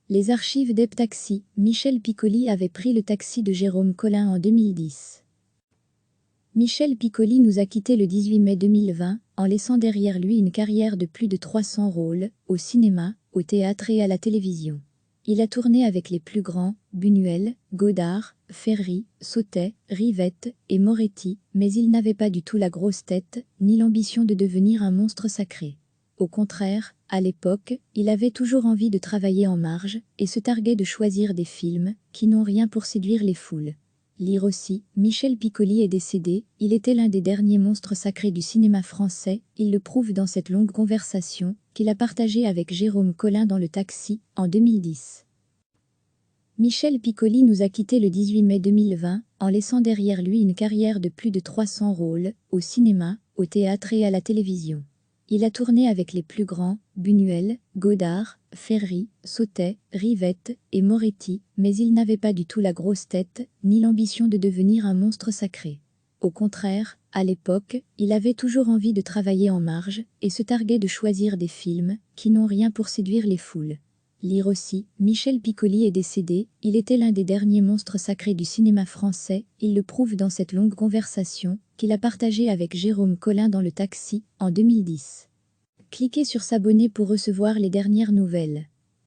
Les archives d'Heptaxi, Michel Piccoli avait pris le taxi de Jérôme Collin en 2010. Michel Piccoli nous a quittés le 18 mai 2020, en laissant derrière lui une carrière de plus de 300 rôles, au cinéma, au théâtre et à la télévision. Il a tourné avec les plus grands, Buñuel, Godard, Ferry, Sautet, Rivette et Moretti, mais il n'avait pas du tout la grosse tête, ni l'ambition de devenir un monstre sacré. Au contraire, à l'époque, il avait toujours envie de travailler en marge, et se targuait de choisir des films qui n'ont rien pour séduire les foules. Lire aussi, Michel Piccoli est décédé, il était l'un des derniers monstres sacrés du cinéma français, il le prouve dans cette longue conversation qu'il a partagée avec Jérôme Collin dans Le Taxi, en 2010. Michel Piccoli nous a quittés le 18 mai 2020, en laissant derrière lui une carrière de plus de 300 rôles, au cinéma, au théâtre et à la télévision. Il a tourné avec les plus grands, Buñuel, Godard, Ferry, Sautet, Rivette et Moretti, mais il n'avait pas du tout la grosse tête, ni l'ambition de devenir un monstre sacré. Au contraire, à l'époque, il avait toujours envie de travailler en marge, et se targuait de choisir des films qui n'ont rien pour séduire les foules. Lire aussi, Michel Piccoli est décédé, il était l'un des derniers monstres sacrés du cinéma français, il le prouve dans cette longue conversation qu'il a partagée avec Jérôme Collin dans Le Taxi, en 2010. Cliquez sur s'abonner pour recevoir les dernières nouvelles.